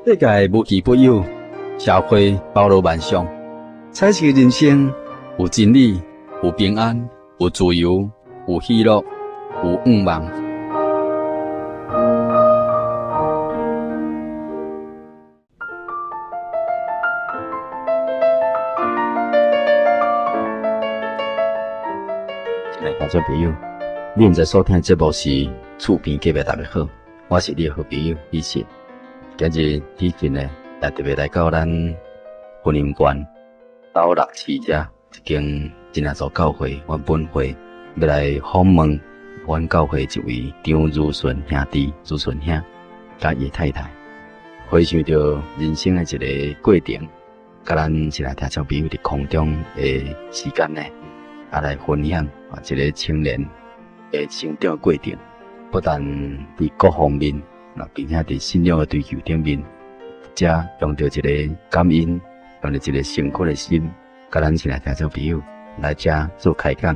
世界无奇不有，社会包罗万象，彩色人生有真理，有平安，有自由，有喜乐，有愿望。亲爱的听众朋友，你现在收听的节目是《厝边隔壁大家好》，我是你的好朋友李信。今日李信呢，特别来到咱婚姻馆斗六市遮一间真耶稣教会，阮本会要来访问阮教会一位张如顺兄弟、如顺兄甲伊太太，回想到人生的一个过程，甲咱亲爱听众朋友伫空中的时间呢，来分享一个青年的成长过程，不但伫各方面，并且伫信仰的追求顶面，遮用到一个感恩，用到一个诚恳的心，甲咱亲爱听众朋友来遮做开讲，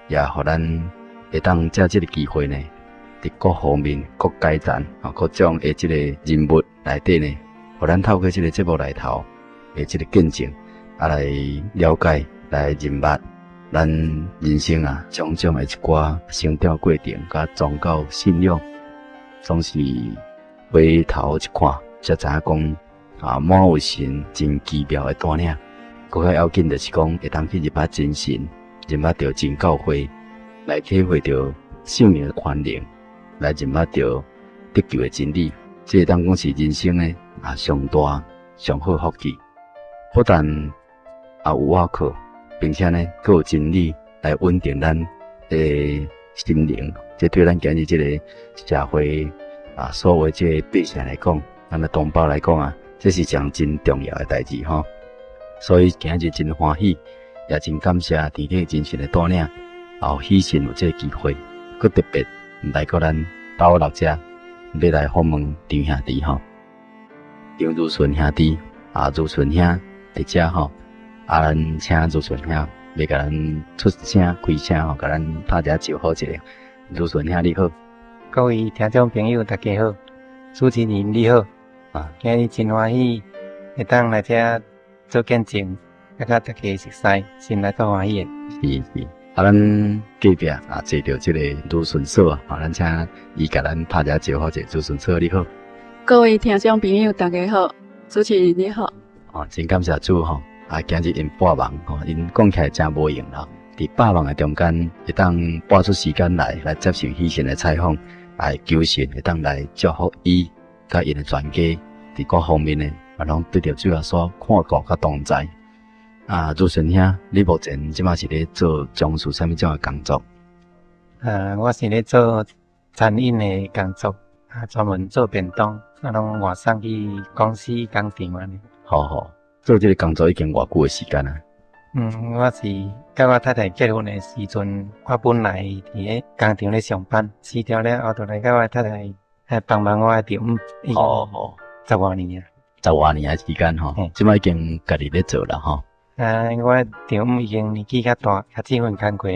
也互咱会当借这个机会呢，伫各方面、各阶段、各种的这个人物内底呢，互咱透过这个节目内头的这个见证，来了解、来认捌咱人生种种的一寡成长过程，甲宗教信仰，总是回头一看，才知影讲满有神真奇妙的带领。更较要紧就是讲，会当去入捌真神，入捌到真教会，来体会到生命的宽容，来认捌到得救的真理。这个当讲是人生的上大上好福气，不但有我靠，并且呢，佫有真理来稳定咱的心灵。这对咱今日这个社会所谓这个百姓来讲，咱的同胞来讲这是件真重要的代志吼。所以今日真欢喜，也真感谢天地真神的带领，有喜神有这个机会，佫特别来到咱斗六遮，要来访问张兄弟吼，张如顺兄弟如顺兄在遮吼，咱请如顺兄要甲咱出声开声吼，甲咱拍者招呼一下。如顺兄你好，各位听众朋友大家好，主持人你好，今日真欢喜会当来遮做见证，甲大家熟悉，心内足欢喜的。是，咱隔壁坐到这个如顺嫂咱请伊甲咱拍者招呼一下。如顺嫂你好，各位听众朋友大家好，主持人你好。真感谢主吼，今日因百忙因讲起来真无用啦。伫百忙的中间，会当拨出时间来接受喜神的采访，来求神会当来祝福伊，甲因的全家伫各方面呢，拢对着主要所看顾甲同在。如顺兄，你目前即马是咧做从事啥物种的工作？我是咧做餐饮的工作，专门做便当，拢外送去公司工厂安尼。好，做这个工作已经偌久的时间啊？我是甲我太太结婚的时阵，我本来伫咧工厂咧上班，辞掉了后，就来甲我太太帮忙我的丈夫，已经10多年啊，10多年的时间吼，即摆已经家己咧做啦吼。我丈夫已经年纪较大，较这份工课，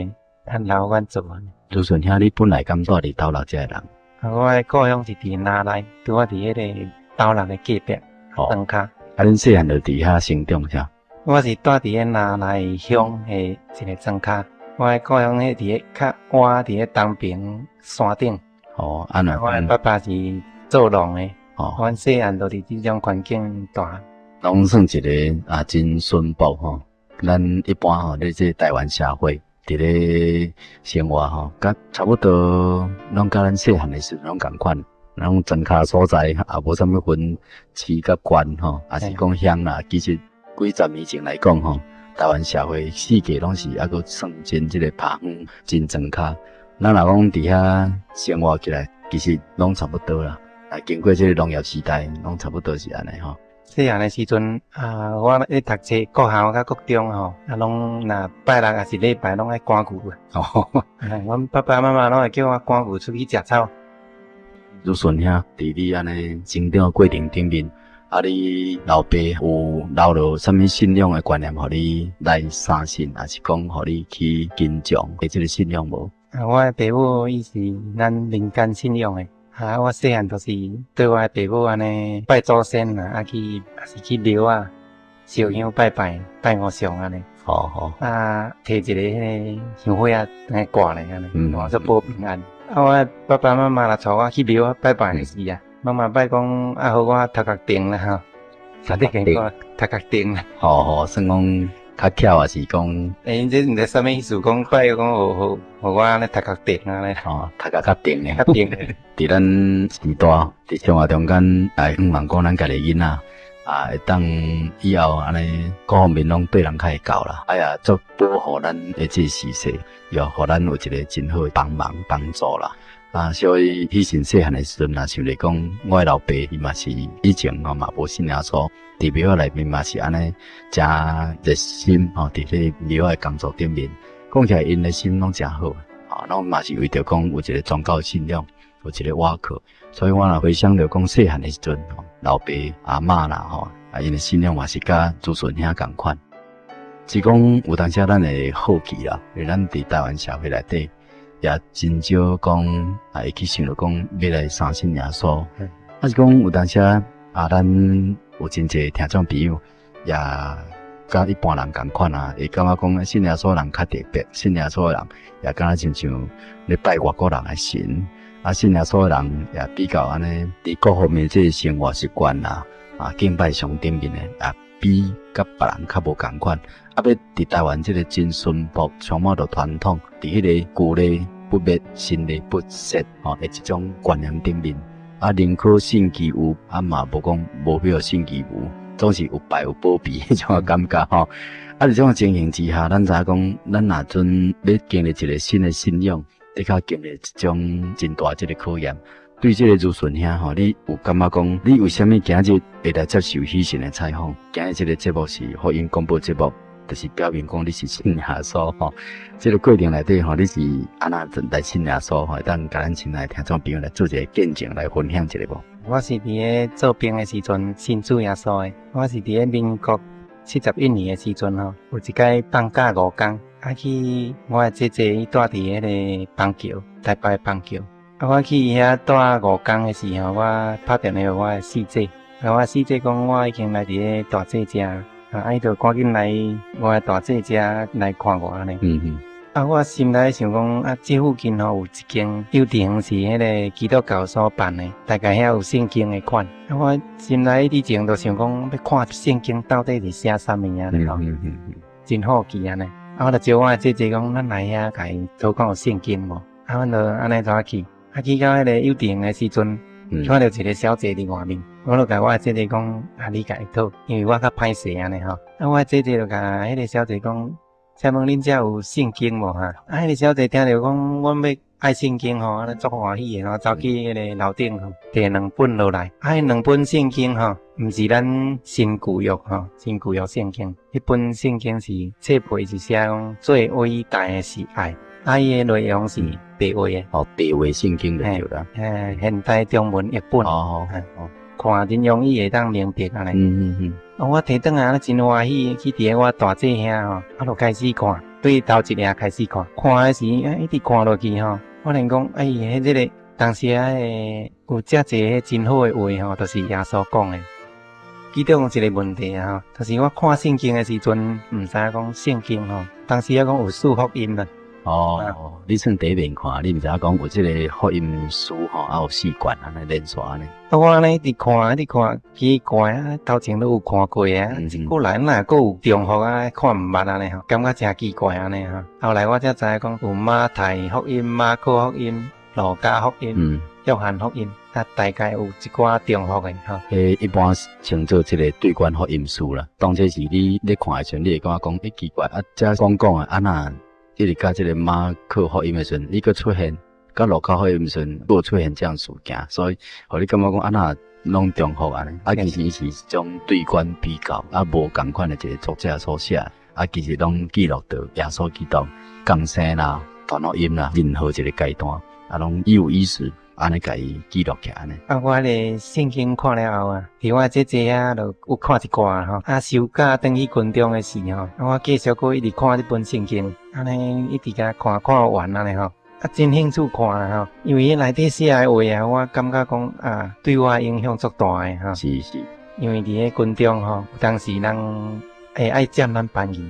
留阮做。如顺兄，你本来敢住伫斗六遮的人？我的故乡是伫哪内，拄我伫迄个斗六的隔壁庄卡。恁细汉就伫遐成长啥？我是住伫咧哪内乡的一个庄卡，我的故乡迄伫咧较晏伫咧东平山顶。我的爸爸是做农的，阮细汉都伫这种环境大。拢算一个真淳朴吼。咱一般咧这台湾社会伫咧生活甲差不多，拢甲咱细汉的时阵拢共款。拢庄卡所在也无啥物分市甲县也是讲乡啦。其实几十年前来讲台湾社会世界拢是还佫算真这个拍远真庄卡。咱若讲伫遐生活起来，其实拢差不多啦。经过这个农业时代，拢差不多是安尼吼。细汉的时阵我咧读册，国校甲国中拢若拜六也是礼拜拢爱赶牛阮爸爸妈妈拢会叫我赶牛出去食草。如顺兄，伫你安尼成长过程顶面，你老爸有留落啥物信仰的观念，互你来相信，还是讲互你去敬重的这个信仰无？我的爸母伊是咱民间信仰的，我细汉都是对我的父母安尼拜祖先啦，啊去也是去庙啊烧香拜拜拜五常安尼。摕一个迄个香火啊，等下挂咧安尼，换做保平安。我爸爸妈妈啦带我去庙拜拜是啊，妈妈拜讲好我读学定啦吼，差点讲读学定啦。算讲较巧也是讲，这毋知啥物意思，讲拜讲互我安尼读学定啊咧。读较定诶。较定诶。伫咱时代，伫生活中间，希望讲咱家己囡仔。会当以后安尼各方面拢对人较会教啦，足保护咱的这时势，又互咱有一个真好帮忙帮助啦。所以以前细汉的时阵，想着讲，我的老爸伊嘛是以前嘛无信耶稣，伫庙内面嘛是安尼真热心伫咧庙的工作顶面，讲起来因的心拢真好，拢嘛是为着讲有一个宗教信仰，有一个瓦靠。所以我若回想着讲细汉的时阵，老爸阿嬷啦因的信仰嘛是甲祖孙兄共款，是讲有当时咱会好奇啦，因为咱伫台湾社会内底也真少讲会去想着讲要来相信耶稣，是讲有当时咱有真侪听众朋友也甲一般人共款会感觉讲信耶稣人较特别，信耶稣的人也敢若亲像咧拜外国人的神。信耶稣的人也比较安尼，伫各方面即个生活习惯啦，敬拜上顶面诶，也比甲别人较无共款。要伫台湾即个真淳朴、充满着传统，伫迄个旧礼不灭、新礼不灭诶一种观念顶面，宁可信其有，嘛无讲无必要信其无，总是有拜有保庇迄种感觉伫种情形之下，咱知影讲，咱若阵要经历一个新的信仰。你较经历一种真大即个考验，对即个如顺兄你有感觉讲，你为虾米今日会来接受喜讯的采访？今日即个节目是福音广播节目，就是表明讲你是信耶稣即个过程内底你是安那来信耶稣当甲咱亲爱的听众朋友来做一个见证来分享一下无？我是伫咧做兵的时阵信主耶稣的，我是伫咧民国71年的时阵有一届放假5天。去我的姐姐伊住伫迄个邦桥，台北邦桥。我去遐住5天的时候，我拍电话给我的四姐，我四姐讲我已经来伫咧大姐家，伊就赶紧来我的大姐家来看我安尼。我心内想讲这附近有一间幼稚园是迄个基督教所办的，大概遐有圣经的款。我心内以前就想讲要看圣经到底是写啥物啊咧真好奇安尼。我就招我的姐姐讲，咱来遐甲伊讨看有圣经无？阮就安尼走去，去到迄个幼稚园的时阵，看到一个小姐伫外面，我就甲我的姐姐讲，你甲伊讨，因为我较歹势安尼我的姐姐就甲迄个小姐讲，请问恁遮有圣经无迄个小姐听着讲，阮要爱圣经安尼足欢喜的走去迄个楼顶摕2本落来，迄2本圣经毋是咱新旧约新旧约圣经，迄本圣经是册皮是写讲最伟大的是爱，伊的内容是白话的白话圣经就对啦。现代中文译本看真容易会当明白安尼。我摕转来真欢喜，去伫我大姐遐就开始看，对头一页开始看，看的时一直看落去我连讲即个当时有遮济真好的话就是耶稣讲的。其中有一个问题就是我看圣经的时阵，毋知讲圣经当时讲有4福音啦。你算第一遍看，你毋知影讲有即个福音书有4卷安尼连续安尼。我安尼一直看，奇怪头前都有看过过来哪还有重复看毋捌安尼感觉真奇怪安尼后来我才知影讲有马太福音、马可福音、路加福音、约翰福音，大概有一寡重复的一般称作即个对观福音书啦。当这是你咧看的时阵，你会感觉讲奇怪遮讲那一直甲即个马可福音的时阵，伊佫出现，甲路加福音的时阵，佫出现这样事件，所以互你感觉讲那拢重复安尼。其实伊是一种对观比较，无共款的一个作者所写，其实拢记录到耶稣基督降生啦、传福音啦，任何一个阶段，拢一五一十安尼甲伊记录起来呢。我个圣经看了后伫我姐姐就有看一寡休假转去军中的时我继续搁一直看这本圣经，安尼一直甲看完安尼真兴趣看啦吼，因为内底写诶话啊，我感觉讲对我影响足大诶吼。是是。因为伫咧军中吼，当时人会爱占咱班级。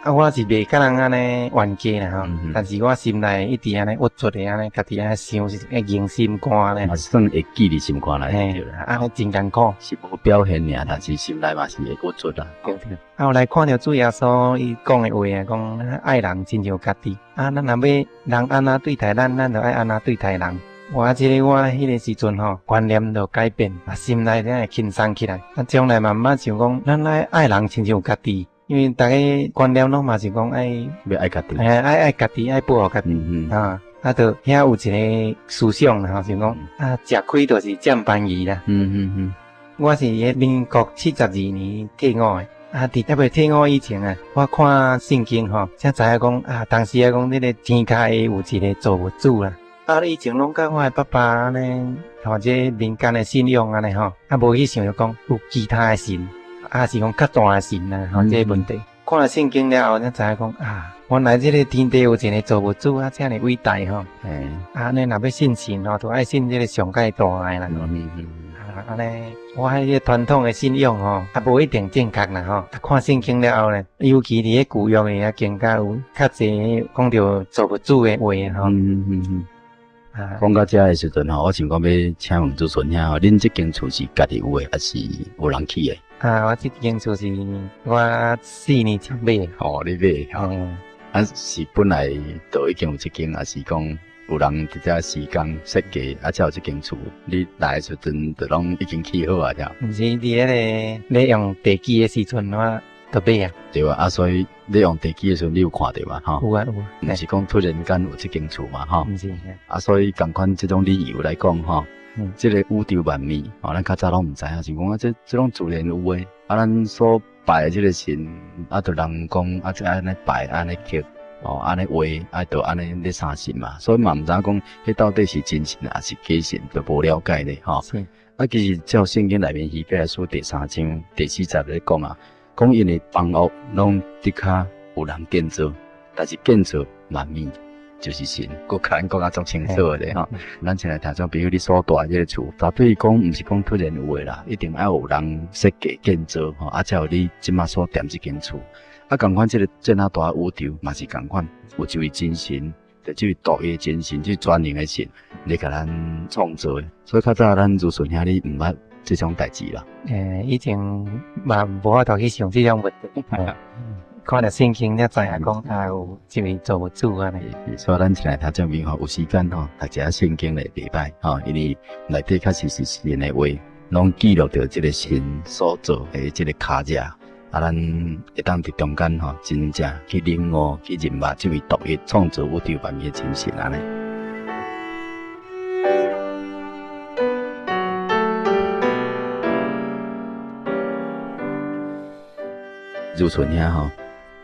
我是袂甲人安尼冤家啦吼，但是我心内一直安尼郁卒诶安尼，家己安尼想是会硬心肝咧。嘛算会记伫心肝内对啦，安尼真艰苦。是无表现尔，但是心内嘛是会郁卒啦。对。后来看到主耶稣伊讲诶话啊，讲爱人亲像家己。咱若要人安怎对待咱，咱就爱安怎对待人。我迄个时阵吼，观念就改变，心内才会轻松起来。将来慢慢想讲，咱爱人亲像家己。因为大家观念拢嘛是讲要爱家己，爱家己，爱保护家己就遐有一个思想啦，就讲食亏就是占便宜啦。我是迄民国72年退伍诶，伫还未退伍以前我看圣经吼，才知影讲当时讲迄个天下有一个造物主啦。以前拢甲我诶爸爸安尼，或者民间诶信仰安尼吼，无去想着讲有其他诶神。是讲较大诶神啦，这个问题。看了圣经了后，才知影讲原来这个天地有一个造物主这样伟大吼。安尼若要信神吼，就爱信这个上界大诶啦。安尼，我迄个传统诶信仰吼，无一定正确啦吼。看圣经了后咧，尤其伫迄旧约诶更加有较侪讲到造物主诶话吼。讲到这诶时阵吼，我想讲要请问主顺兄吼，恁这间厝是家己有诶，还是有人起诶？我这间厝是我4年前买的。你买吼？是本来就已经有一间，还是讲有人伫遮施工设计，才有这间厝？你来诶时阵就拢已经起好啊？了？毋是伫迄个咧用地基诶时阵，我就买啊。对啊，所以你用地基诶时阵，你有看到嘛？吼？有啊。毋是讲突然间有这间厝嘛？吼？毋是。所以共款这种理由来讲吼。这个宇宙万物，咱较早拢毋知影，是讲这种自然有诶。咱所拜诶这个神，就人讲这安尼拜，安尼刻，安尼画，就安尼咧相信嘛。所以嘛毋知讲，迄到底是真神还是假神，就无了解咧，吼。其实照圣经内面希伯来书第3章第40咧讲讲因为万物拢的确有人建造，但是建造万物。就是神，佮咱讲足清楚诶吼。咱现在听众朋友你所住诶这个厝，绝对讲毋是讲突然有诶啦，一定要有人设计建造吼，才有你即马所踮这间厝。共款这哪大宇宙嘛是共款，有一位真神，就这位独一诶真神，这专营诶神，来甲咱创造诶。所以较早咱如顺兄你毋捌这种代志啦。以前嘛无法度去想这种问题。看了圣经才知影讲有一位造物主安尼。所以咱现在听众朋友有时间吼，读一下圣经来礼拜吼，因为内底确实是神诶话，拢记录着这个神所做诶这个脚迹。咱会当伫中间吼，真正去领悟、去认识这位独一创造宇宙万物诶真神安尼。如顺兄吼。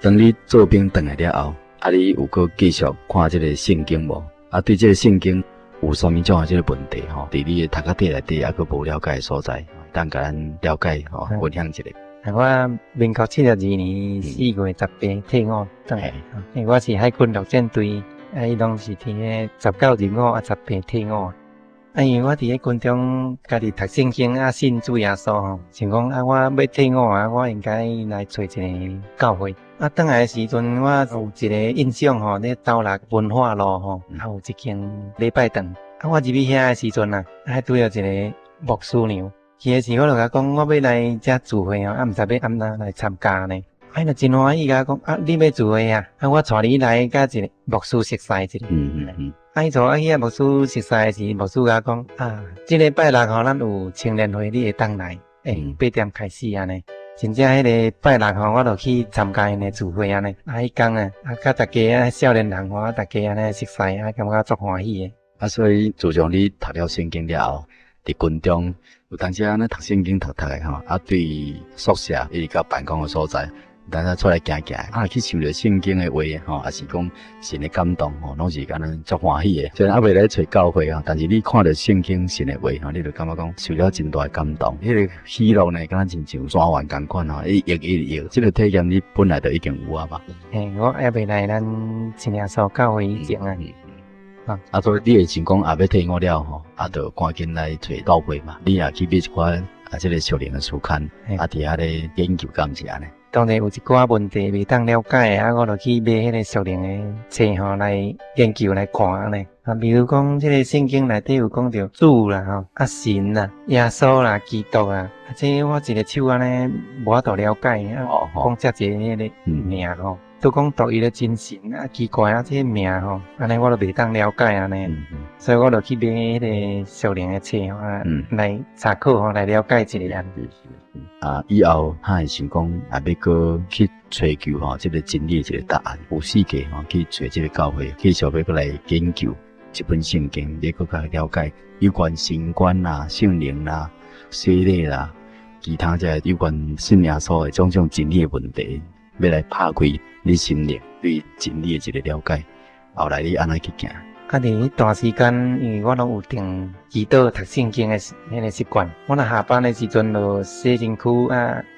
当你做兵回来了后，你有搁继续看这个圣经无？对这个圣经有啥物种诶这个问题吼？伫你诶读册底内底搁无了解诶所在，当甲咱了解吼，分享一下。我民国72年4月18退伍，因为我是海军陆战队，伊拢是伫个19入伍，18退伍。因为我伫个军中家己读圣经信主耶稣吼，想讲我要退伍我应该来找一个教会。转来时阵，我有一个印象吼，咧斗六文化路吼，有一间礼拜堂。我入去遐的时阵拄着一个牧师娘，去的时我就甲讲，我要来遮聚会毋知要安怎来参加呢？就真欢喜甲讲你要聚会我带你来甲一个牧师熟悉一下。伊做去牧师熟悉时，牧师甲讲这礼拜六吼，咱有青年会，你会当来？8点开始安尼。真正迄个拜六吼，我就去参加因个聚会安尼。迄天甲大家少年人大家安尼熟悉感觉足欢喜诶。所以自从你读了圣经了后，伫军中有当时安尼读圣经读诶吼，对宿舍伊到办公诶所在，咱再出来行行，去想着圣经的话吼，也是讲神的感动吼，拢是敢若足欢喜的。虽然还未来找教会啊，但是你看着圣经神的话吼，你就感觉讲受了真大的感动。迄个喜乐呢，敢若亲像山湾共款吼，一摇，这个体验你本来就已经有啊嘛。我还未来咱真耶稣教会以前啊，所以你会想讲也要退伍了吼，就赶紧来找教会嘛。你也去买一寡这个属灵的书刊，伫遐咧研究感是安尼。当然有一寡问题未当了解我就去买迄个属灵的册吼来研究来看安尼。比如讲，这个圣经内底有讲到主啦神啦、耶稣啦、基督啊，这我一个手安尼无法度了解讲遮济迄个名吼。都讲独一的真神奇怪这个名吼，安尼我都未当了解安尼，所以我就去买迄个属灵的册来查考来了解一下。以后他会想讲要搁去追求这个真理这个答案，有时间去找这个教会，继续要搁来研究这本圣经，你搁较了解有关神观啦、圣灵啦、洗礼啦，其他这有关信耶稣的种种真理的问题，要来拍开你心灵对真理的一个了解，后来你安怎去行？伫迄段时间，因为我拢有定祈祷读圣经的迄个习惯，我若下班的时阵就洗身躯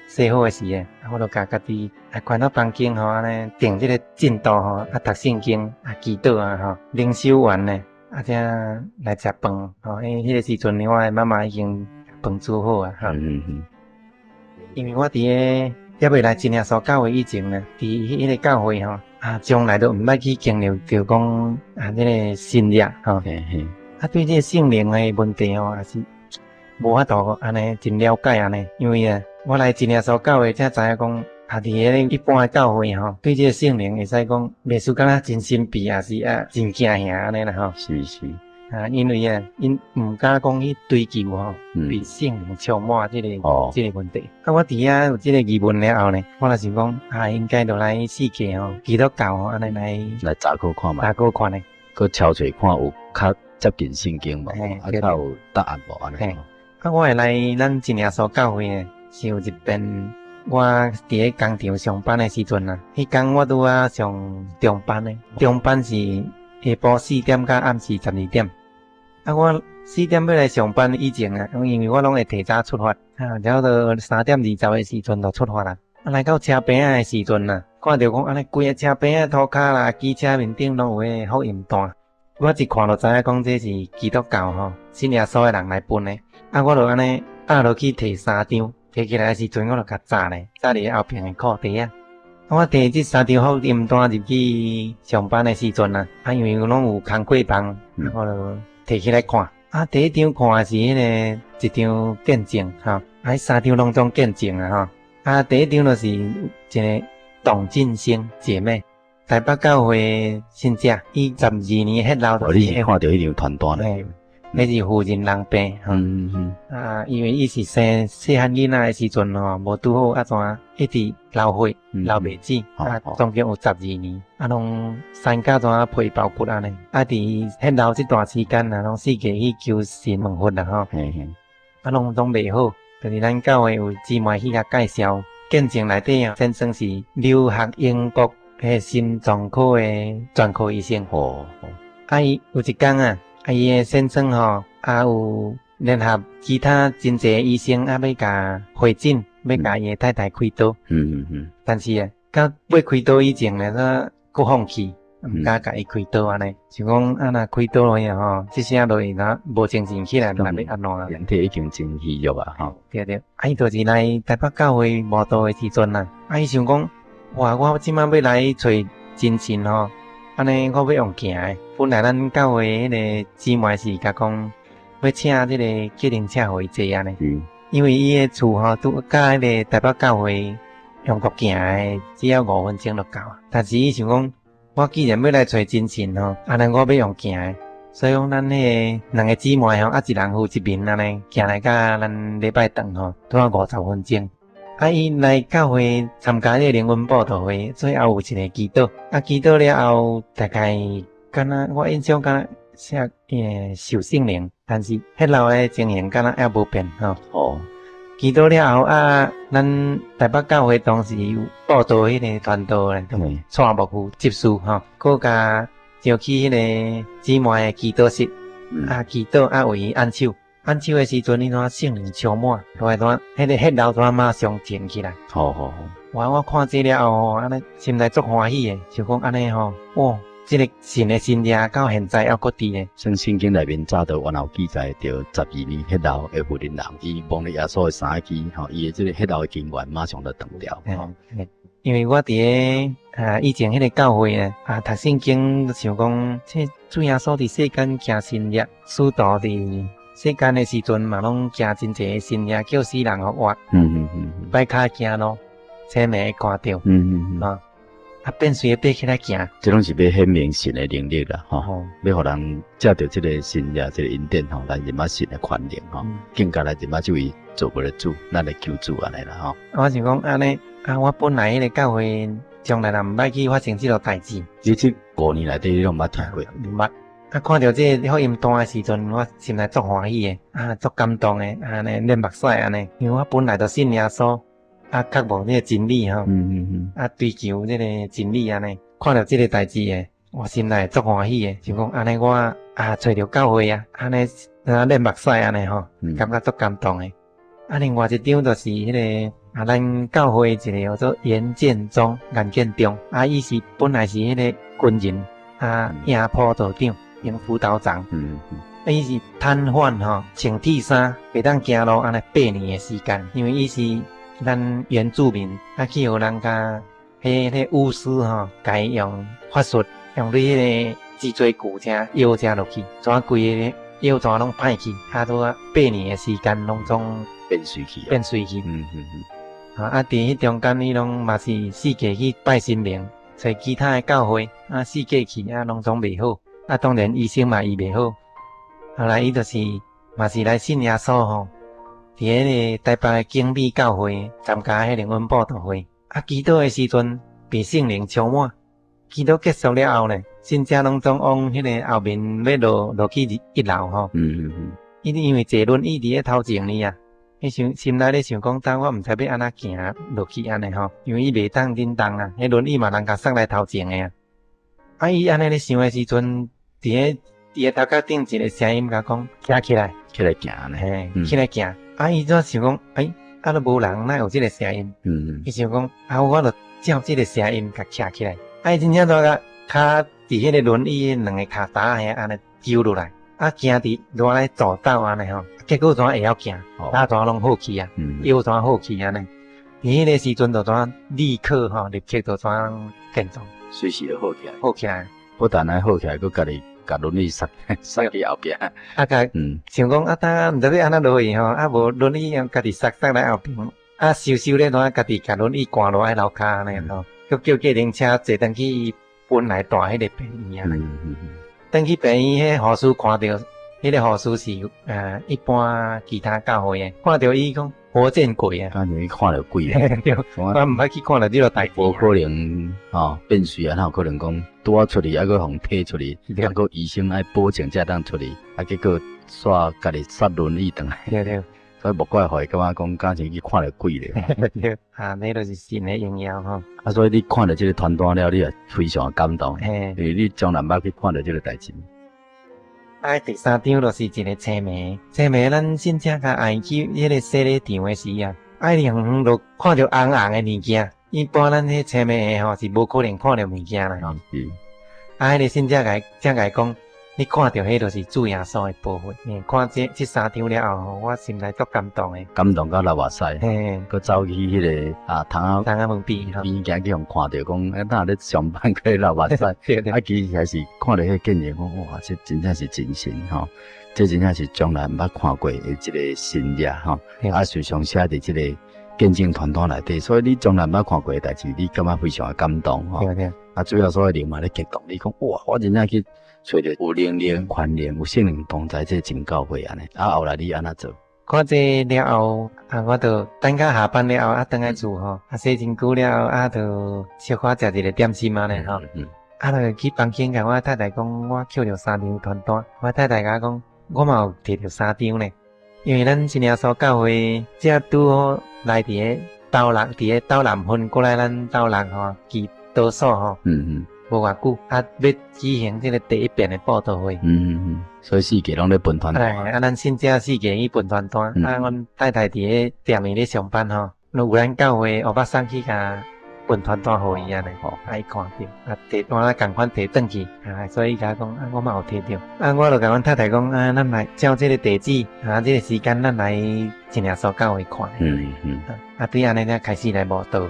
洗好的时诶，我就家己关到房间安尼定这个进度读圣经祈祷灵修完呢才来食饭迄个时阵我的妈妈已经饭煮好因为我伫个也未来真耶稣教会以前呢，伫迄个教会将来都毋捌去经历着讲这个信仰对这个圣灵的问题也是无法度安尼真了解安尼，因为我来真耶稣教会才知影讲伫迄个一般的教会对这个圣灵会使讲袂输敢若真神秘，也是真惊吓安尼啦是。因为因毋敢讲去追求对圣灵充满这个问题。我伫遐有这个疑问了后呢，我就想讲应该就来试下基督教安尼来查考看嘛，查考看呢，佮挑出看有较接近圣经无，较有答案无安尼。我会来咱真耶稣教会呢，是有一遍我伫个工厂上班的时阵迄天我拄上中班呢，中班是下晡4点到暗时12点。我4点要来上班以前因为我拢会提早出发然后到3点20的时阵就出发啦。来到车边的时阵看到讲安尼规个车边的涂骹啦、机车面顶拢有迄个福音单，我一看就知影讲这是基督教信耶稣的人来分的。我就安尼落去摕3张，摕起来的时阵我就甲扎咧，扎伫后边的裤底我摕这3张福音单入去上班的时阵因为拢有工课房，我就摕起来看第一张看的是迄个一张见证3张拢总见证第一张就是一个董晋生姐妹，台北教会信者，伊12年迄老就是你看到迄张传单迄是妇人人病因为伊是生细汉囡仔的时阵无拄好怎一直流血流袂止总共有12年拢三甲怎皮包骨安尼伫迄老这段时间拢四界去求神问佛啦拢袂好，就是咱教会有姊妹去遐介绍见证内底先生是留学英国迄心脏科的专科医生伊有一天伊的先生有联合其他真侪医生要甲会诊，要甲伊的太太开刀但是到要开刀以前佫放弃，毋敢甲伊开刀安尼，想讲若开刀落去这声落去无精神起来，就要安怎人体已经真虚弱对，伊就是来台北教会慕道的时阵伊想讲我即摆要来找真神安尼我要用行的。本来咱教会迄个姊妹是甲讲要请这个计程车互伊坐安尼因为伊的厝拄甲迄个台北教会用国行的只要5分钟就到但是伊想讲我既然要来找真神安尼我要用行的，所以讲咱迄个两个姊妹一人负一面安尼行来甲咱礼拜堂拄50分钟伊来教会参加这个灵恩布道会，最后有一个祈祷祈祷了后大概敢若我印象敢若受圣灵，但是迄老的情形敢若还无变祈祷了后啊，咱台北教会当时有报道迄个传道咧，蔡牧区执事吼，佮甲召去迄个姊妹的祈祷室，祈祷啊为伊按手。按手的时阵，迄阵圣灵充满，大段迄个血流团马上静起来。好。我看这了后，安尼心内足欢喜的，就讲安尼吼，哇，这个神的信仰到现在还佫伫咧。像圣经内面早就原有记载着12年血流的妇人人，伊蒙了耶稣的三支，吼，伊的这个血流的经验马上就断掉。因为我伫个以前迄个教会呢，读圣经想讲，这主耶稣伫世间行神业，使徒伫世间的时阵嘛，拢行真济的神业，叫世人互活。摆骹行咯，车迷会看到。变随爬起来行，这拢是要显明神的能力啦，吼，要互人借着这个神业，这个恩典吼，来认识神的权能吼，更加来认识这位做不了主，咱来求主安尼啦，吼。我想讲安尼我本来迄个教会将来若毋捌去发生这个代志，你这5年内底你拢毋捌听过，毋捌。看到这个福音单的时阵，我心内足欢喜的，足感动的，安尼流目屎安尼，因为我本来就信耶稣。较无这个真理吼，追求这个真理安尼，看到这个代志诶，我心内足欢喜诶，就讲安尼我找着教会安尼流目屎安尼吼，感觉足感动诶。另外一张就是迄个咱教会一个叫做严建中、严建中，伊是本来是迄个军人营副道长、营辅导长，伊是瘫痪吼，穿铁衫，袂当行路安尼8年诶时间，因为伊是。咱原住民去互人家迄巫师吼，甲伊用法术，用你迄个脊椎骨遮腰遮落去，怎规个腰怎拢歹去，拄8年的时间拢总变衰去。伫迄中间伊拢嘛是四界去拜神明，找其他的教会四界去拢总袂好，当然医生嘛医袂好，后来伊就是嘛是来信耶稣吼。伫迄个台北的景美教会参加迄个文布道会，祈祷的时阵被圣灵充满。祈祷结束了后呢，信者拢总往迄个后面要落去1楼吼。因为坐轮椅伫咧头前呢心内咧想讲，当我毋知要安怎行落去安尼吼，因为伊袂当叮当迄轮椅嘛人家送来头前的伊安尼咧想的时阵，伫咧头壳顶一个声音甲讲，起来行咧，起来行。伊则想讲，都无人，哪有这个声音？伊想讲，我就照这个声音甲徛起来。伊真正个骹伫迄个轮椅2个骹踏遐安尼揪落来，行伫落来走道安尼吼，结果怎会晓行？怎拢好去腰怎好去安尼？伫迄个时阵就怎立刻立刻就怎健壮，随时就好起来。好起来，不但好起来，佮家己。甲轮椅塞去后边，想讲当毋知要安怎落去吼，无轮椅家己塞来后边，收咧家己甲轮椅赶落来楼骹安尼吼，叫计程车坐登去本来大迄个病院啊，登去病院，迄护士看到，迄个护士是一般其他教会诶，看到伊讲活见鬼感觉伊看到鬼对，我毋捌去看到这个代志。无可能变水哪有可能讲拄仔出去，还佫互摕出去，还佫医生爱保证才当出去，结果煞家己杀轮椅转来。对，所以莫怪互伊感觉讲，敢是去看到鬼咧。对，那就是神的荣耀吼。所以你看到这个传单了，你也非常感动，因为你从来捌去看到这个代志。第3张就是一个车迷，咱信者甲爱去迄个洗礼场的时远就看到红的物件，一般咱迄车迷吼是无可能看到物件啦。迄个信者才讲，你看到迄就是主耶稣的部分。看这3张了后，我心内足感动的，感动到流目屎。佮走去迄个窗仔门边行去互看到讲，哪咧上班可以流目屎。其实还是看到迄见证讲，哇，这真正是真神吼，这真正是从来毋捌看过的一个神业吼。时常写伫这个见证团单内底，所以你从来毋捌看过的代志，你感觉非常的感动吼。主要所有人嘛咧激动，你讲哇，我真正去找着有能力、权能、有圣灵同在，这真到位安尼。后来你安怎做？看这了后，我就等到下班了后，回来厝吼，洗真久了后，就小可食一个点心嘛咧吼。就去房间甲我太太讲，我捡着3张传单。我太太甲讲，我嘛有摕着3张咧。因为咱真耶稣教会只拄好来伫个斗六，伫个斗南分过来咱斗六吼，祈祷所吼，无偌久，要举行这个第一遍的布道会，所以四界拢咧分团单，咱新正四界去分团单，阮太太伫个店里咧上班吼，有咱教会黑巴桑去甲分团单互伊安尼，伊看着，摕单共款摕转去，所以伊甲讲，我嘛有摕着，我就甲阮太太讲，咱来照这个地址，这个时间咱来真耶稣教会看，对安尼才开始来慕道。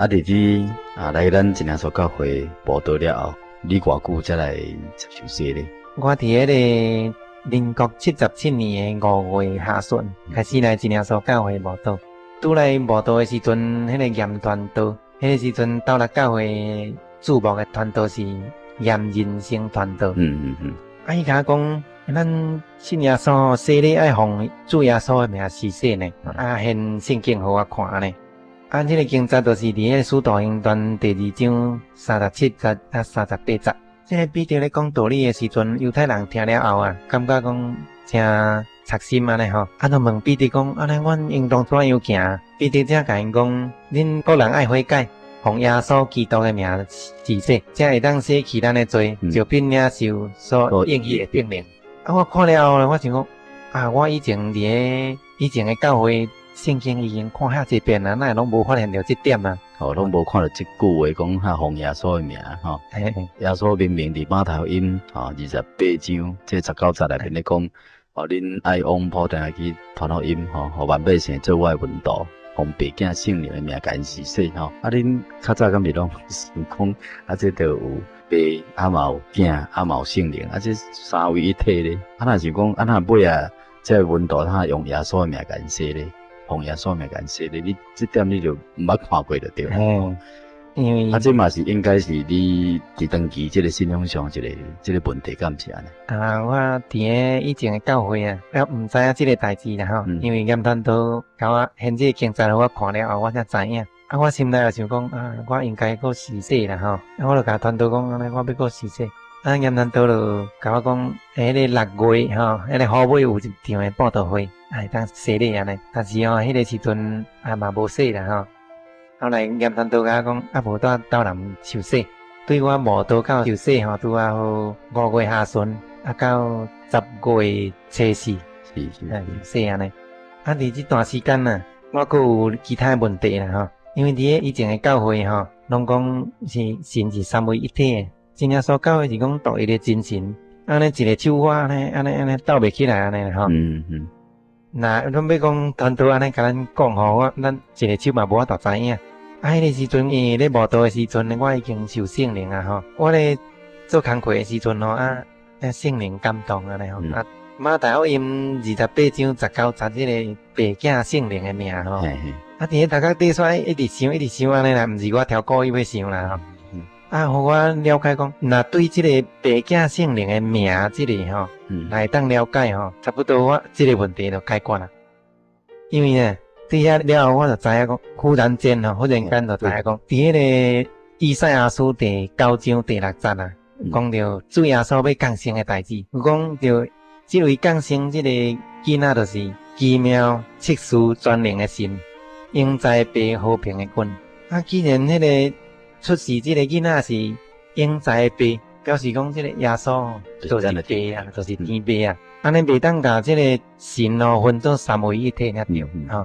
弟弟来咱真耶稣教会报道了后，你偌久才来接受洗咧？我伫迄个民国77年的5月下旬开始来真耶稣教会慕道。拄来慕道的时阵，迄个严团道，迄个时阵斗六教会注目的团道是严人生团道。伊甲我讲，咱信耶稣洗礼爱奉主耶稣的名施洗呢，献圣经互我看呢。这个经节就是伫迄个使徒行传第2章37节啊38节。这个彼得咧讲道理的时阵，犹太人听了后感觉讲真插心安尼吼。就问彼得讲，安尼阮应当怎样行？彼得才甲因讲，恁个人爱悔改，奉耶稣基督的名施洗，才会当洗去咱的罪，就并领受所应许的命令。我看了后，我想讲，我以前的教会。圣经已经看遐济遍啦，哪会拢无发现到这点啊？拢无看到这句话讲哈奉耶稣的名吼。耶稣明明伫马太福音28章这19节内面咧讲，恁爱往普天下去传福音互万百姓做我的门徒，奉爸囝圣灵的名甲因施洗吼。恁较早敢是拢想讲这就有爸嘛有囝嘛有圣灵，这三位一体咧。若是讲若尾这门徒他用耶稣的名甲因洗咧。奉耶稣名感谢你，你这点你就毋捌看过就对了。因为这嘛是应该是你伫长期这个信仰上这个问题，敢是安尼？我伫个以前的教会毋知影这个代志啦吼，因为严团道甲我现这个经节我看了后，我才知影。我心内也想讲我应该搁施洗啦吼。我就甲团道讲，安尼我要搁施洗。严团道就甲我讲，迄个6月吼，迄个好尾有一场的布道会。当洗礼安尼，但是迄个时阵嘛无洗啦吼。后来严团道甲我讲，无蹛斗南受洗，对我无蹛到受洗吼，拄好5月下旬，到10月初四，洗安尼。伫这段时间我阁有其他问题啦吼，因为伫个以前的教会吼，拢讲神是三位一体的，真耶稣教会是讲独一的真神，安尼一个手法安尼斗袂起来安尼吼。那咱要讲团队安尼甲咱讲吼，咱一个手嘛无法度知影。迄个时阵咧慕道的时阵，我已经受圣灵吼。我咧做工课的时阵吼，圣灵感动安尼吼。马太福音28章19节这个爸囝圣灵的名吼。伫个大家底煞一直想安尼啦，毋是我挑故意要想啦吼。互我了解讲，若对这个爸囝圣灵的名这个吼，来当了解吼，差不多我这个问题就解决啦。因为呢，对遐了后，我就知影讲，忽然间就知影讲，伫迄个以赛亚书第9章第6节讲到主耶稣要降生的代志，有讲到这位降生这个囡仔就是奇妙、奇事、全能的神，永在爸和平的君。既然迄个出世这个囡仔是永在爸，表示讲这个耶稣就是爸就是天爸安尼袂当甲这个神分做三位一体了对吼。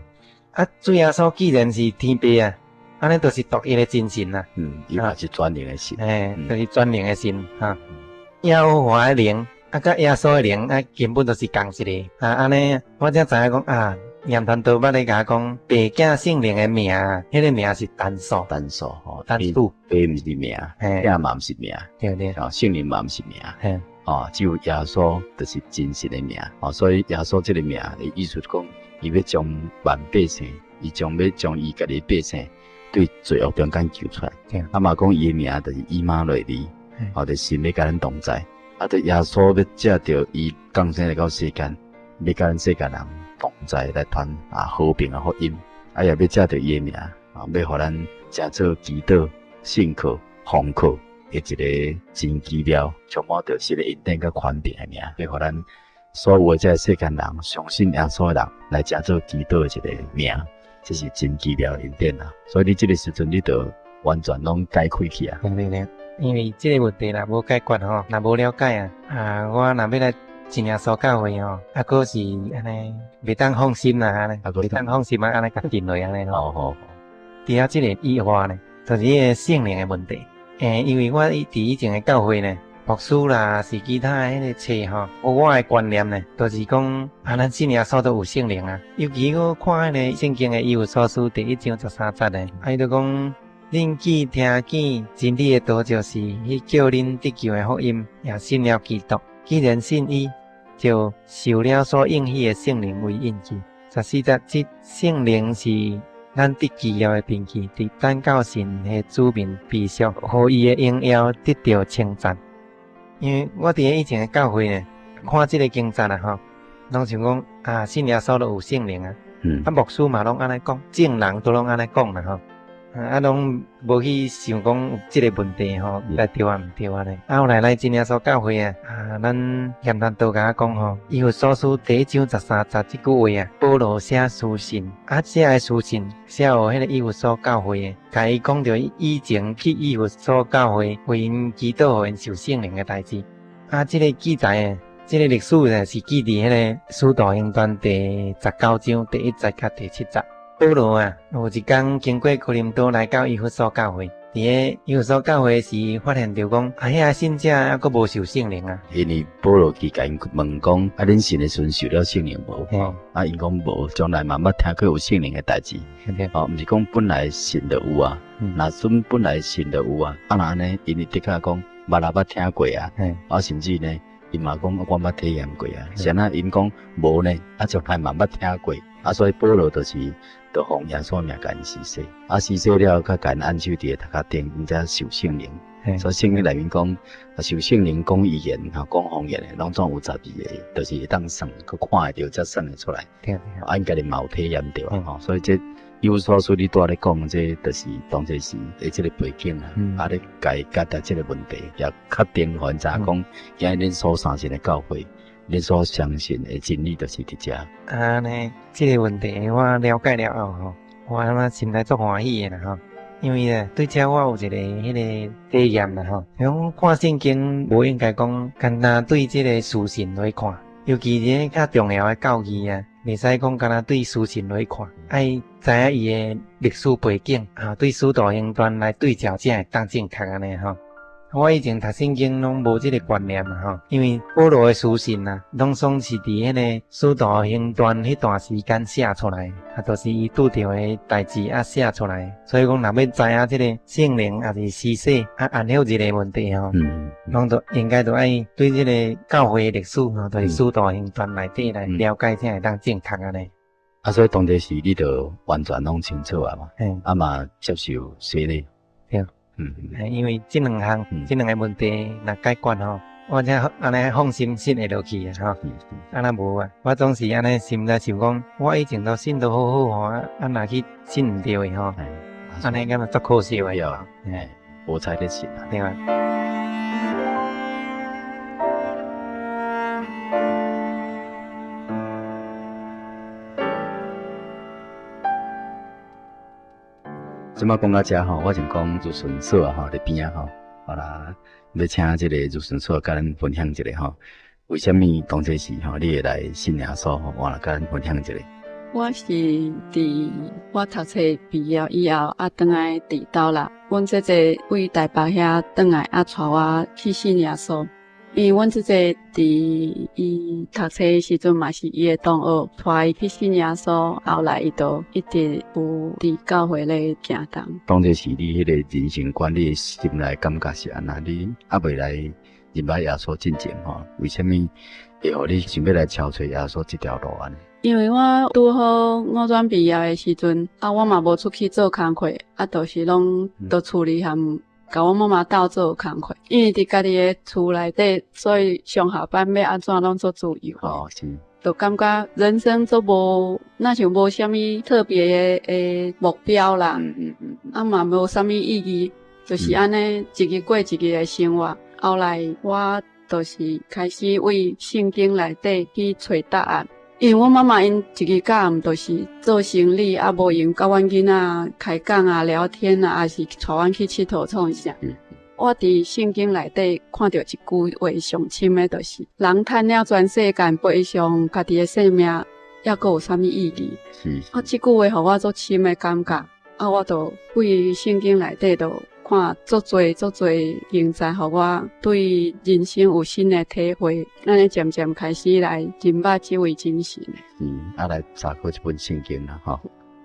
主耶稣既然是天爸安尼就是独一的真神啦。伊嘛是全能的神。就是全能的神耶和华的灵甲耶稣的灵根本就是同一个安尼我才知影讲严团道捌咧甲我讲，爸囝圣灵的名，迄个名是单数吼，单数，爸毋是名，囝嘛毋是名，对，圣灵嘛毋是名，只有耶稣就是真实的名，所以耶稣这个名的意思讲，伊要将万百姓，伊要将伊家己百姓对罪恶中间救出来，嘛讲伊的名就是以马内利，就是神要甲咱同在，对耶稣要借着伊降生来到世间，要甲咱世间人同在来传和平福音，也要借着伊的名要互咱成做祈祷、信靠、奉靠的一个真奇妙、充满着神的恩典甲权柄的名，要互咱所有这世间人相信耶稣的人来成做祈祷的一个名，这是真奇妙的恩典啊！所以你这个时阵你就完全拢解开去啊！对，因为这个问题若无解决吼，若无了解我若要来信耶稣教会吼，佫是安尼袂当放心啦，安尼袂当放心安尼甲定落安尼吼。好。除了这个以外呢，就是迄个圣灵的问题。因为我伫以前的教会呢，牧师啦是其他迄个册吼，我的观念呢，就是讲咱信耶稣都有圣灵啊。尤其我看迄个圣经的以弗所书第1章13节呢，伊就讲。恁既听见真理的道，就是迄叫恁得救的福音，也信了基督。既然信伊，就受了所应许的圣灵为印记。14节，即圣灵是咱得救了的凭据，伫等到神的子民必须互伊的荣耀得到称赞。因为我伫以前的教会呢，看即个经节吼，拢想讲信耶稣都有圣灵啊。牧师嘛拢安尼讲，正人都拢安尼讲啦吼。拢无去想讲有即个问题吼，来对啊毋对啊咧。后来真耶稣教会咱咸淡道甲讲吼，以弗所书第1章13节即句话保罗写书信，写的书信写互迄个以弗所教会的，甲伊讲着以前去以弗所教会为因祈祷互因受圣灵的代志。即个记载即个历史呢是记伫迄个使徒行传第19章第1节甲第7节。保罗有一天经过哥林多来到以弗所教会，伫个以弗所教会时发现着讲遐信者还佫无受聖靈啊。因为保羅佢甲因問講，恁信的時陣受了聖靈無？因講無，從來嘛捌聽過有聖靈的代志。毋是講本來信就有啊，若準本來信就有啊。若安尼，因的確講捌聽過啊，甚至呢，因嘛講我捌體驗過啊。像那因講無呢，從來嘛捌聽過。所以保羅就是奉耶穌名甲因施洗，施洗了，甲甲因按手佇個頭殼頂，因才受聖靈。所以聖經內面講，受聖靈講語言、講方言的，攏總有12個，就是會當算，佮看會到才算得出來。因家己嘛有體驗到所以這以弗所書你拄仔咧講，這就是當作是這個背景啦。咧解答這個問題，也確定互因知影講，今日恁所相信的教會。你所相信的真理就是伫遮。呢，这个问题我了解了后吼，我心内足欢喜的啦吼。因为呢，对遮我有一个迄个体验啦吼。像看圣经，无应该讲单单对这个书信来看，尤其是较重要的教义袂使讲单单对书信来看，爱知影伊的历史背景对使徒行传来对照，才会当正确安尼吼。我以前读圣经拢无这个观念吼，因为保罗的书信拢总是伫迄个使徒行传迄段时间写出来，就是伊拄着的代志写出来，所以讲若要知影这个圣灵也是施洗按照这个问题吼，拢都应该都爱对这个教会的历史吼，就是使徒行传内底来了解，才会当正确安尼。所以当地时你就完全拢清楚啊嘛，嘛接受洗礼。对。因为这两项、这两个问题若解决吼，我才安尼放心信会落去吼。安尼无我总是安尼心内想讲，我以前都信得好好吼，若去信毋对的吼，安尼敢若足可惜的哟。无才得信对啊。即摆讲到遮吼，我想讲如顺所伫边好啦，要请即个如顺所甲咱分享一下吼，为虾米当这时你会来信耶稣我来甲咱分享一下。我是伫我读册毕业以后转来伫岛啦，阮姐姐为台北遐转来带我去信耶稣。因为阮姐姐伫伊读册的时阵嘛是伊的同学，带伊去信耶稣，后来伊就一直有伫教会咧行动。当这是你迄个人生观，你心内感觉是安那？你未来入来耶稣进前为虾米会互你想要来敲找耶稣这条路安尼？因为我拄好五专毕业的时阵，我嘛无出去做工课，就是拢伫厝里含甲阮妈妈斗做工课，因为伫家己诶厝内底，所以上下班要安怎拢做自由。哦，是。就感觉人生做无，那像无啥物特别诶目标啦，啊嘛无啥物意义，就是安尼一日过一日诶生活。后来我就是开始为圣经内底去找答案，因为阮妈妈因一日到暗就是做生意，啊无闲甲阮囡仔开讲啊、聊天啊，还是带阮去佚佗创啥。我伫圣经内底看到一句话上深的，就是人赚了全世界，背上家己的性命，还阁有啥物意义？啊，这句话互我足深的感觉。啊，我就为圣经内底就看足侪经材，互我对人生有新的体会。咱咧渐渐开始来认捌这位真神。啊，来查考一本圣经啦，吼。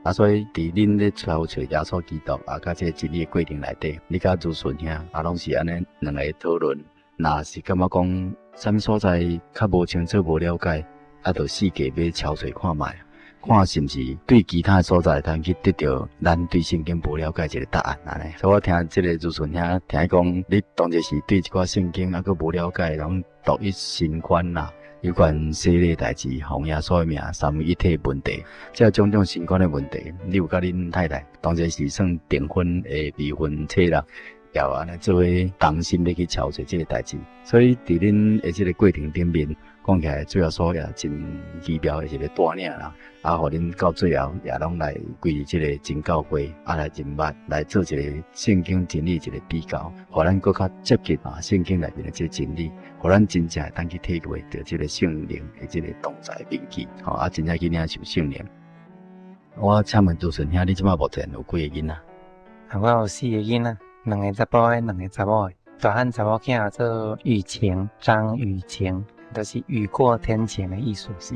啊，所以伫恁咧找耶稣基督啊，甲这真理的过程内底，你甲如顺兄啊，拢是安尼两个讨论。若是感觉讲，啥物所在较无清楚、无了解，啊，就四界要敲碎看卖，看是毋是对其他的所在，通去得到咱对圣经无了解一个答案安尼。所以我听这个如顺兄听伊讲，你当然是对一寡圣经啊，佫无了解，拢独一心宽啦。有关世界代志、奉耶稣的名、三位一体的问题，这种种相关的问题，你有甲恁太太当然是算订婚的未婚妻啦，要安尼做伙同心的去操作这个代志。所以伫恁的这个过程顶面，讲起来最后所也真奇妙的一个带领啦。啊，互恁到最后也拢来归这个真教会，啊来认捌，来做一个圣经真理一个比较，互咱更较接近啊圣经内面的这个真理，互咱真正会当去体会到这个圣灵的这个同在铭记，吼啊真正去领受圣灵。我请问主持人，你即马目前有几个囡仔？我有4个囡仔，2个查甫的，2个查某的。大汉查某囝做雨晴，张雨晴，就是雨过天晴的意思是。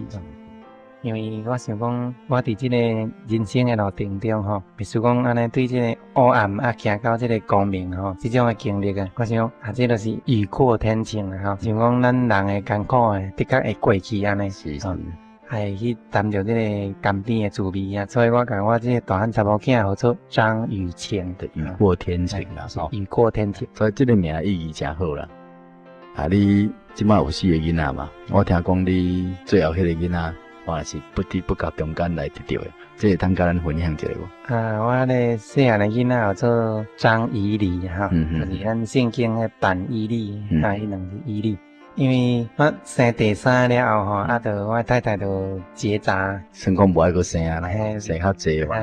因为我想讲，我伫这个人生的路程中吼，必须讲安尼对这个黑暗啊，行到这个光明吼，这种的经历啊，我想啊，这就是雨过天晴啊吼。想讲咱人的艰苦的，的确会过去安尼，还去谈着这个甘甜的滋味啊。所以我甲我这个大汉查某囝号做张雨晴的雨过天晴啦，雨过天晴。所以这个名意义真好啦。啊，你即马有4个囡仔嘛？我听讲你最后迄个囡仔。我也是不知不觉中间来得到的，这会通甲咱分享一下无？我咧细汉的囡仔叫做张怡丽哈，就是咱圣经的单伊丽，伊两是伊丽。因为我生第3了后吼，就我太太就结扎，算讲无爱阁生啊，生较济嘛。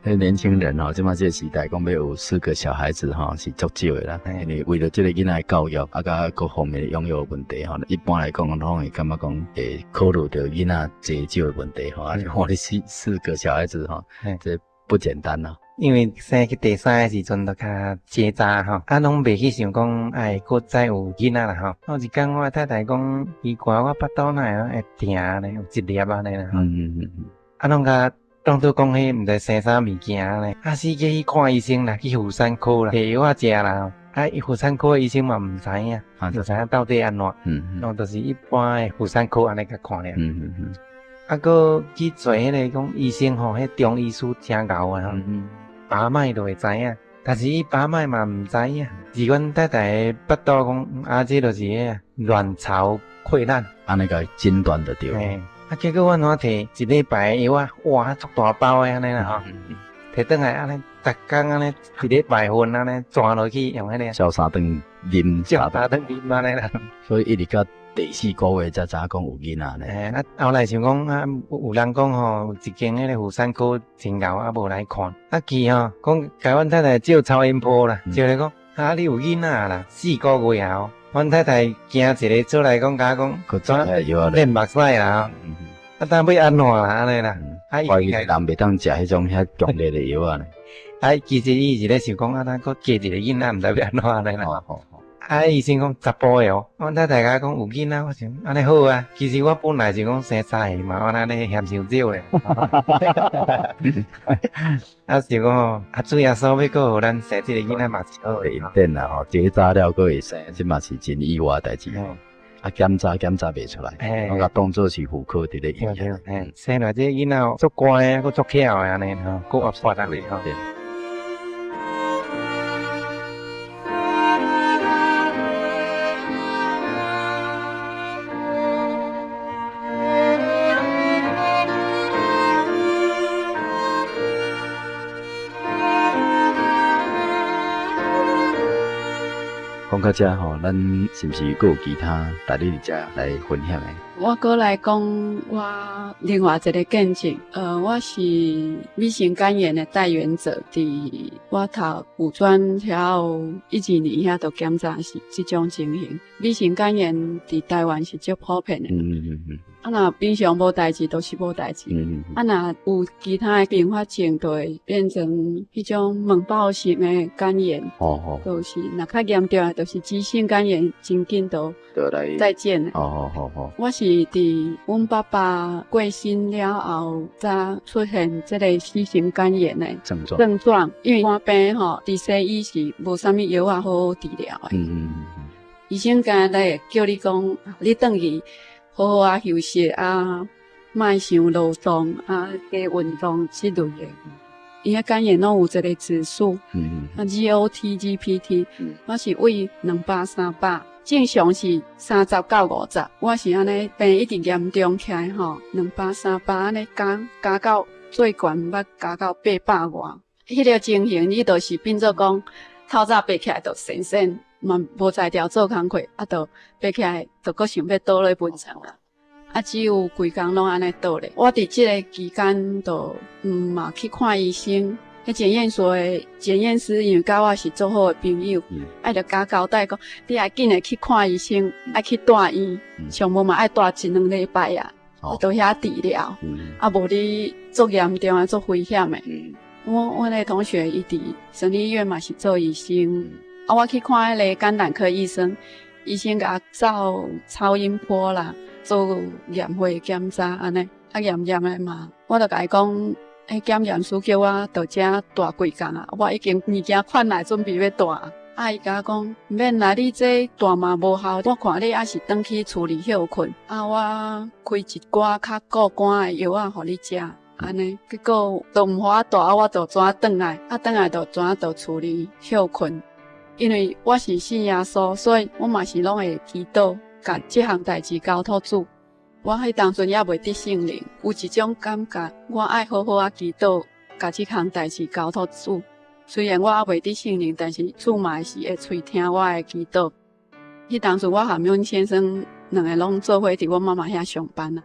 迄年轻人吼，即马这个时代讲要有4个小孩子吼，是足少的啦。因为为了这个囡仔的教育啊，甲各方面的养育问题吼，一般来讲拢会感觉讲会考虑到囡仔济少的问题吼。啊，我哋4个小孩子吼，这不简单啦。因为生去第3的时阵就较结扎吼，拢袂去想讲搁再有囡仔啦吼。有一天我太太讲，奇怪我腹肚哪会疼呢？有一粒安尼啦。拢甲。当作讲迄毋知生啥物件咧，死去看医生啦，去妇产科啦，摕药啊食啦，妇产科的医生嘛毋知影，就知影到底安怎，拢就是一般的妇产科安尼甲看咧。搁去做迄个讲医生吼，迄中医师真牛啊吼，把脉就会知影，但是伊把脉嘛毋知影，是阮太太腹肚讲这就是迄卵巢溃烂，安尼甲诊断就对。结果我摕1礼拜的药啊，哇，足大包的安尼啦吼，摕转来安尼，逐工安尼1礼拜份安尼转落去用迄个小3顿啉，3顿啉安尼啦。所以一直到第4个月才知影讲有囡仔呢。后来想讲有人讲吼，有一间迄个妇产科真牛无来看，去吼讲甲阮太太照超音波啦，照来讲你有囡仔啦，4个月后。阮太太惊一个出来讲，甲我讲，练目屎啦，当要安怎啦安尼啦？怀疑人袂当食迄种遐强烈的药啊呢。其实伊是咧想讲，咱搁加一个囡仔，毋知要安怎安尼啦。医生讲查甫的哦，阮太太甲讲有囡仔，我想安尼好啊。其实我本来是讲生3个嘛，我安尼嫌伤少咧。是讲主耶稣要搁互咱生这个囡仔嘛是好的。对啦吼，结扎了搁会生，这嘛是真意外代志。检查袂出来，我甲当作是妇科伫咧医院。生来这囡仔足乖，搁足巧的安尼吼，搁活泼安尼吼。讲到这吼，咱是不是还有其他带你伫遮来分享的？我过来讲我另外一个见证，我是乙型肝炎的带源者，伫我读五专条1、2年遐都检查是这种情形。乙型肝炎伫台湾是足普遍的。啊，若平常无代志，都是无代志。啊，若有其他的并发症，就会变成迄种猛爆型的肝炎。就是若较严重的，就是急性肝炎，真紧都来再见的。我是伫阮爸爸过身了后，才出现这个C型肝炎的症状。因为肝病吼，伫西医是无啥物药啊好治疗的。医生干才会叫你讲，你转去好好啊休息啊，莫伤劳动啊，加运动之类的。伊个肝炎拢有一个指数，GOT、GPT，我是为200、300。正常是30到50，我是安尼病一直严重起来吼，200、300安尼加到最悬捌加到800外。迄个情形，你就是变做讲，透早爬起来就神，嘛无才调做工课，啊，就爬起来就搁想要倒咧眠床啦。啊，只有规工拢安尼倒咧。我伫即个期间就嘛去看医生。迄检验所的检验师，因为甲我是做好的朋友，就甲交代讲，你爱紧诶去看医生，爱去住院，上无嘛爱住1、2礼拜啊，到遐治疗。啊，无你足严重啊，足危险诶。我那同学伊伫省立医院嘛是做医生，啊，我去看迄个肝胆科医生，医生甲我照超音波啦，做验血检查安尼，啊验诶嘛，我就甲伊讲。检验师叫我到遮住几工啊！我已经物件款来准备要住。啊，伊甲我讲，毋免啦，你这住嘛无效，我看你还是转去厝里休困。啊，我开一寡较固肝的药啊，互你食。安尼，结果都毋互我住，我就怎转来？啊，转来就怎到厝里休困。因为我是信耶稣，所以我嘛是拢会祈祷，甲这项代志交托主。我迄当阵也未得圣灵，有一种感觉，我爱好好啊祈祷，甲这项代志交托主。虽然我还未得圣灵，但是主嘛是会喙听我的祈祷。迄当阵我和阮先生两个拢做伙伫我妈妈遐上班啊。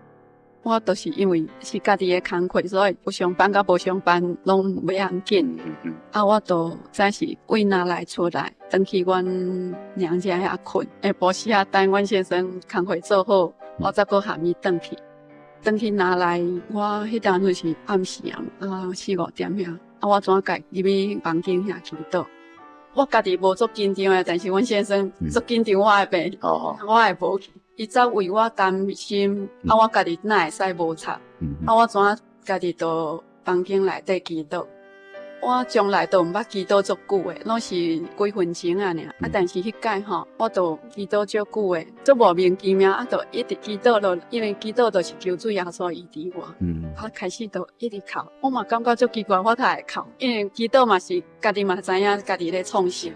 我都是因为是家己的工课，所以有上班甲无上班拢袂要紧。啊，我都早是为哪来出来，转去阮娘家遐困。下晡时啊，等阮先生工课做好。我再搁含伊转去拿来，我迄当阵是暗时啊，4、5点遐，啊我怎家入去房间遐祈祷。我家己无足紧张诶，但是阮先生足紧张我诶病，我会无去，伊则为我担心，啊我家己哪会使无插，啊我怎家己到房间内底祈祷。我从来都毋捌祈祷足久诶，拢是几分钟啊尔。啊，但是迄届吼，我都祈祷足久诶，足莫名其妙，啊，就一直祈祷落，因为祈祷就是求主耶稣医治我。啊，开始就一直哭，我嘛感觉足奇怪，我才会哭，因为祈祷嘛是家己嘛知影家己咧创啥，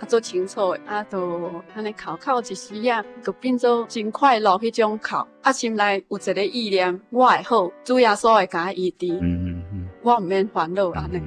啊，足清楚诶，啊，就安尼哭一时啊，就变做真快乐迄种哭，啊，心内有一个意念，我会好，主耶稣会甲我医治。我毋免烦恼安尼，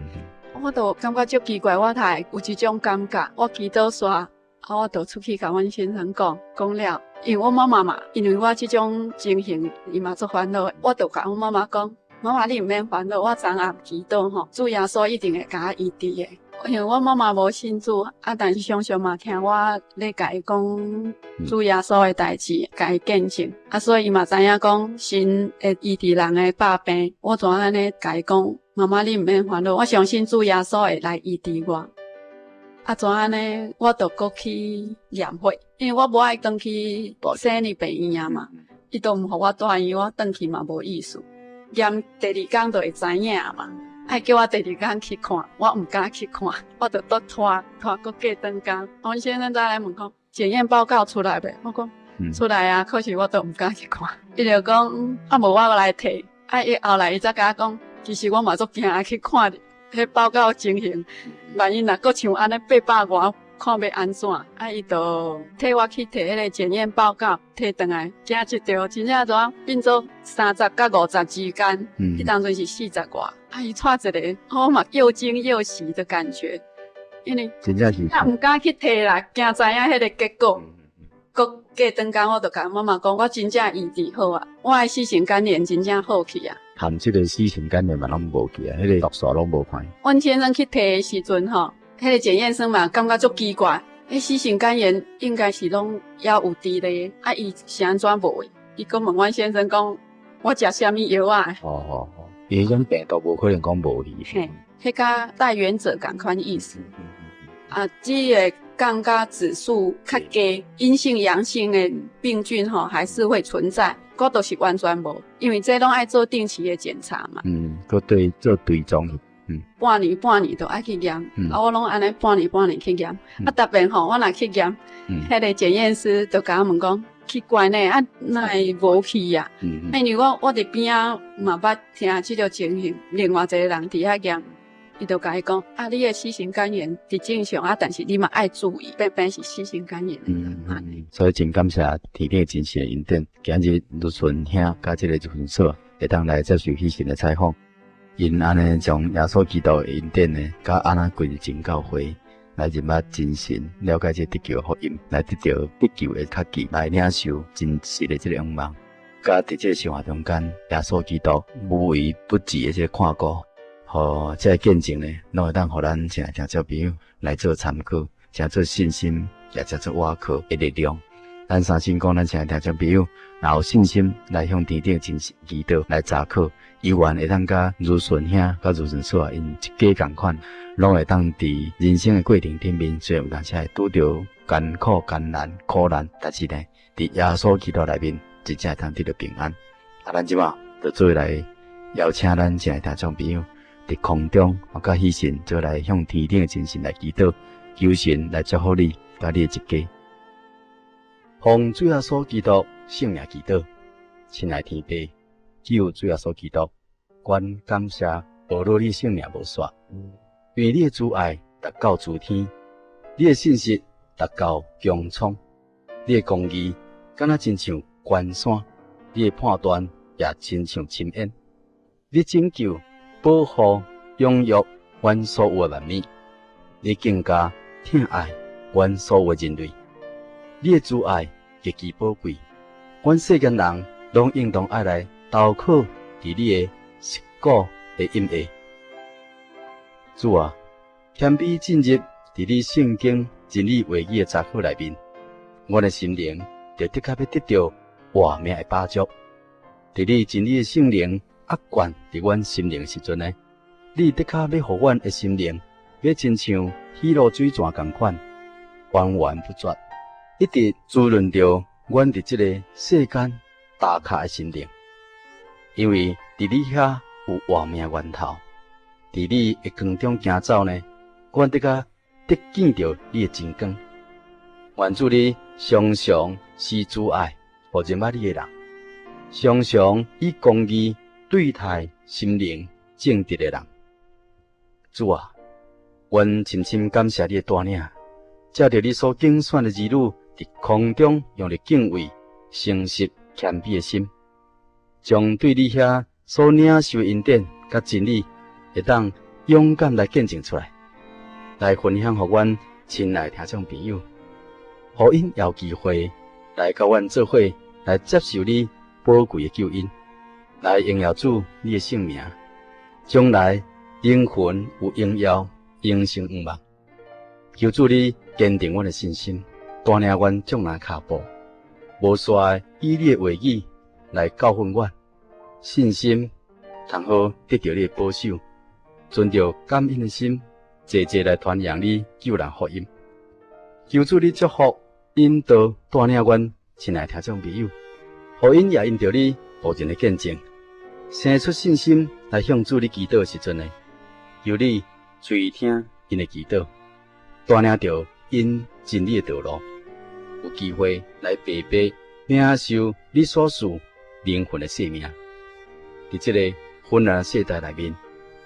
我都感觉足奇怪，我才有这种感觉。我祈祷煞，啊，我就出去甲阮先生讲了，因为我妈妈嘛，因为我这种情形，伊嘛足烦恼，我就甲我妈妈讲，妈妈你毋免烦恼，我昨暗祈祷吼，主耶稣一定会甲我医治的。因为我妈妈无信主，啊，但是常常嘛听我咧甲伊讲主耶稣的代志，甲伊见证，啊，所以伊嘛知影讲神会医治人的百病。我怎安尼甲伊讲？妈妈，你毋免烦恼，我相信主耶稣会来医治我。啊，怎安尼？我就搁去验血，因为我无爱转去省立病院嘛，伊都毋互我住院，我转去嘛无意思。验第2天就会知影嘛，爱叫我第2天去看，我毋敢去看，我就拖搁过转工。阮先生再来问讲，检验报告出来未？我讲出来啊，可是我都毋敢去看。伊就讲啊，无我来摕。啊，伊后来伊才甲我讲。其实我嘛足惊去看迄报告情形，万一若搁像安尼800外，看要安怎？啊，伊就替我去摕迄个检验报告，摕转来，惊一条，真正怎变做30到50之间，迄当阵是40外。啊，伊带一个，我嘛又惊又喜的感觉。因为真正是，毋敢去摕啦，惊知影迄个结果。搁过转工，我就甲妈妈讲，我真正医治好啊，我的四型肝炎真正好去啊。含即个四型肝炎嘛拢无去啊，迄个毒素拢无看。阮先生去摕的时阵吼，迄个检验生嘛感觉足奇怪，迄四型肝炎应该是拢还有伫咧，啊伊是安怎无？伊搁问阮先生讲，我食啥物药啊？哦，伊迄种病毒无可能讲无去。嘿，迄甲带原者共款意思。啊，即个降甲指数较低，阴性、阳性的病菌吼还是会存在，嗰都是完全无，因为这拢爱做定期的检查嘛。佮对做追踪。半年都爱去验，啊，我拢安尼半年去验，啊，特别吼，我若去验，迄个检验师就甲我问讲，奇怪呢，啊，哪会无去呀？因为我伫边仔嘛捌听即个情形，另外一个人伫遐验。伊就甲伊讲，啊，你的四型肝炎是正常啊，但是你嘛爱注意，偏偏是四型肝炎。所以真感谢天顶真神的恩典，今日如顺兄甲即个分所会当来接受迄神的采访，因安尼将耶稣基督的恩典呢，甲安那归真教会来入捌真神，了解这得救福音，来得到得救的确据，来领受真实的这个愿望，甲伫这个生活中间，耶稣基督无微不至的这个看顾。互这个见证呢，拢会当互咱亲爱听众朋友来做参考，加做信心，也加做瓦靠的力量。咱相信讲，咱亲爱听众朋友，若有信心来向天顶真实祈祷来查考，依然会当甲如顺兄、甲如顺嫂因一家共款，拢会当伫人生的过程顶面，虽然有当时会拄着艰苦、艰难、苦难，但是呢，伫耶稣基督内面，真正会当得到平安。啊，咱即马就做伙来邀请咱亲爱听众朋友。伫空中，甲迄神就来向天顶的真神来祈祷，求神来祝福你，甲你的一家。奉主耶稣基督圣名祈祷，亲爱天父，救主耶稣基督，愿感谢保罗你性命无煞，因为你的主爱达到诸天，你的信实达到穹苍，你的公义敢若亲像关山，你的判断也亲像深渊，你拯救。保护、养育阮所有的万物，你更加疼爱阮所有的人类。你的主爱极其宝贵，阮世间人拢应当爱来投靠伫你的实果的荫下。主啊，谦卑进入伫你圣经真理话语的查考内面，阮的心灵就的确要得到活命的把助。伫你真理的圣灵。压灌伫阮心灵时阵呢，你的确要互阮的心灵，要亲像喜乐水泉共款，源源不绝，一直滋润着阮伫这个世间打卡的心灵。因为伫你遐有活命源头，伫你的光中行走呢，阮的确得见着你的真光。愿主你常常施主爱，互认捌你的人，常常以公义。对待心灵正直的人，主啊，阮深深感谢你的带领，借着你所拣选的儿女，伫空中用着敬畏、诚实、谦卑的心，将对你遐所领受的恩典甲真理，会当勇敢来见证出来，来分享互阮亲爱听众朋友，互因有机会来甲阮做伙来接受你宝贵的救恩。来荣耀主你的圣名，将来灵魂有荣耀，永生不忘。求主你坚定阮的信心，带领阮众人脚步，无衰以你的话语来教训阮，信心通好得到你的保守，存着感恩的心，节节来传扬你救人福音。求主你祝福引导带领阮亲爱听众朋友，互因也因着你无尽的见证。生出信心来向主你祈祷时阵呢，求你垂听因的祈祷，带领着因真理的道路，有机会来白白领受你所赐灵魂的生命。伫这个混乱的世代内面，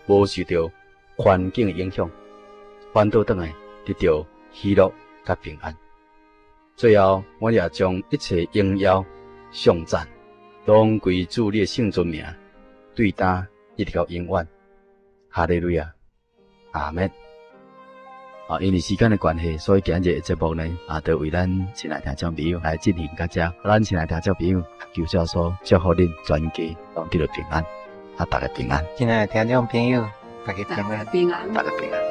无受到环境的影响，反倒转来得到喜乐甲平安。最后，我也将一切荣耀、颂赞，拢归主你的圣尊名。对答一直到永远，哈利路亚，阿门。因为时间的关系，所以今日的节目呢，就为咱亲爱听众朋友来进行到这。咱亲爱听众朋友，求教所祝福恁全家拢得到平安，大家平安。亲爱的听众朋友，大家平安，平安，大家平安。